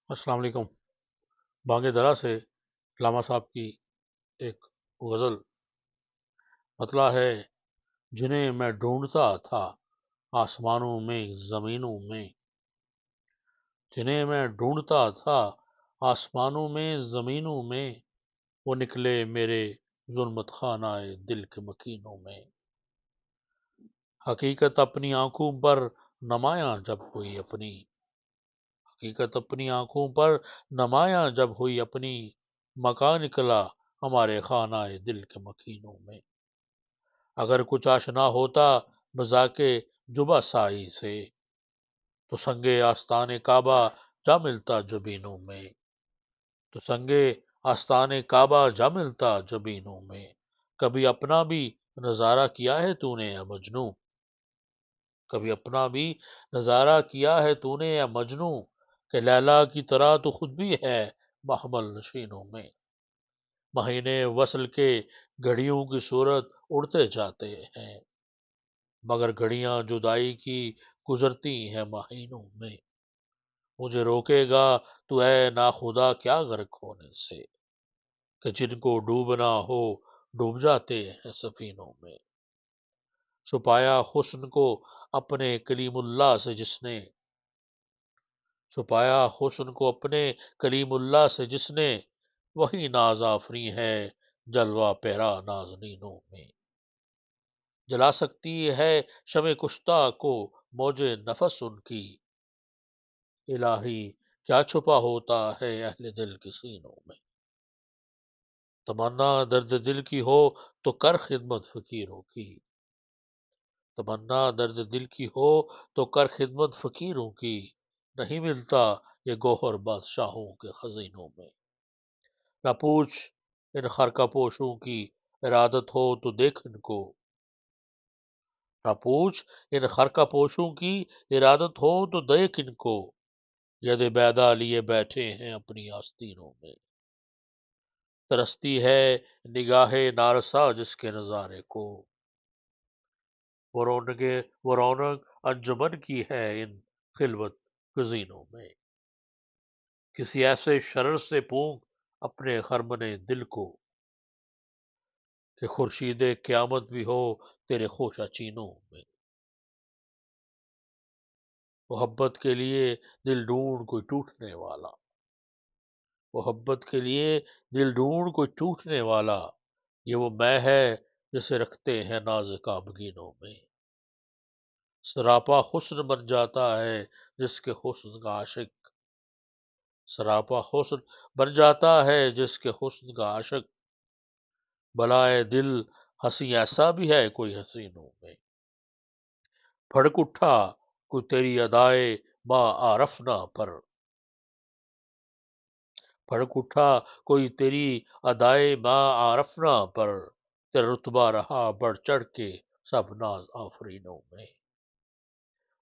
السلام علیکم۔ بانگ درا سے علامہ صاحب کی ایک غزل مطلع ہے: جنہیں میں ڈھونڈتا تھا آسمانوں میں زمینوں میں، جنہیں میں ڈھونڈتا تھا آسمانوں میں زمینوں میں، وہ نکلے میرے ظلمت خانہ دل کے مکینوں میں۔ حقیقت اپنی آنکھوں پر نمایاں جب ہوئی اپنی، حقیقت اپنی آنکھوں پر نمایاں جب ہوئی اپنی، مکان نکلا ہمارے خانہ دل کے مکینوں میں۔ اگر کچھ آشنا ہوتا مذاق جبا سائی سے، تو سنگے آستان کعبہ جا ملتا جبینوں میں، تو سنگے آستان کعبہ جا ملتا جبینوں میں۔ کبھی اپنا بھی نظارہ کیا ہے تو نے اے مجنوں، کبھی اپنا بھی نظارہ کیا ہے تو نے اے مجنوں، کہ لیلا کی طرح تو خود بھی ہے محمل نشینوں میں۔ مہینے وصل کے گھڑیوں کی صورت اڑتے جاتے ہیں، مگر گھڑیاں جدائی کی گزرتی ہیں مہینوں میں۔ مجھے روکے گا تو اے ناخدا کیا غرق ہونے سے، کہ جن کو ڈوبنا ہو ڈوب جاتے ہیں سفینوں میں۔ چھپایا حسن کو اپنے کلیم اللہ سے جس نے، چھپایا حسن کو اپنے کلیم اللہ سے جس نے، وہی ناز آفریں ہے جلوہ پیرا نازنینوں میں۔ جلا سکتی ہے شمع کشتہ کو موج نفس ان کی، الہی کیا چھپا ہوتا ہے اہل دل کے سینوں میں۔ تمنا درد دل کی ہو تو کر خدمت فقیروں کی، تمنا درد دل کی ہو تو کر خدمت فقیروں کی، نہیں ملتا یہ گوہر بادشاہوں کے خزینوں میں۔ نہ پوچھ ان خرقہ پوشوں کی ارادت ہو تو دیکھ ان کو، نہ پوچھ ان خرقہ پوشوں کی ارادت ہو تو دیکھ ان کو، ید بیدا لیے بیٹھے ہیں اپنی آستینوں میں۔ ترستی ہے نگاہ نارسا جس کے نظارے کو، وہ رونق انجمن کی ہے ان خلوت گزینوں میں۔ کسی ایسے شرر سے پونک اپنے خرمن دل کو، کہ خورشید قیامت بھی ہو تیرے خوشا چینوں میں۔ محبت کے لیے دل ڈھونڈ کوئی ٹوٹنے والا، محبت کے لیے دل ڈھونڈ کوئی ٹوٹنے والا، یہ وہ میں ہے جسے رکھتے ہیں ناز کامگینوں میں۔ سراپا حسن بن جاتا ہے جس کے حسن کا عاشق، سراپا حسن بن جاتا ہے جس کے حسن کا عاشق، بلائے دل ہنسی ایسا بھی ہے کوئی حسینوں میں۔ پھڑک اٹھا کوئی تیری ادائے ما عرفنا پر، پھڑک اٹھا کوئی تیری ادائے ما عرفنا پر، تیرا رتبہ رہا بڑھ چڑھ کے سب ناز آفرینوں میں۔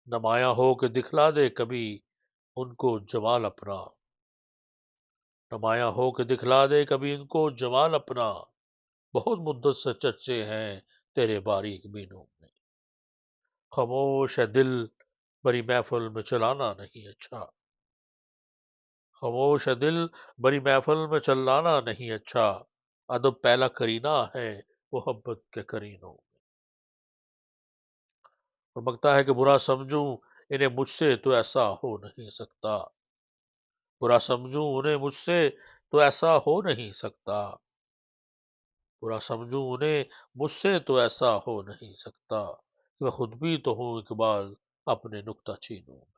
نمایاں ہو کے دکھلا دے کبھی ان کو جمال اپنا، نمایاں ہو کے دکھلا دے کبھی ان کو جمال اپنا، بہت مدت سے چرچے ہیں تیرے باریک بینوں میں۔ خاموش ہے دل بڑی محفل میں چلانا نہیں اچھا، خاموش ہے دل بڑی محفل میں چلانا نہیں اچھا، ادب پہلا کرینہ ہے محبت کے کرینوں میں۔ اور مگتا ہے کہ برا سمجھوں انہیں مجھ سے تو ایسا ہو نہیں سکتا، برا سمجھوں انہیں مجھ سے تو ایسا ہو نہیں سکتا، برا سمجھوں انہیں مجھ سے تو ایسا ہو نہیں سکتا، کہ میں خود بھی تو ہوں اقبال اپنے نکتہ چینوں میں۔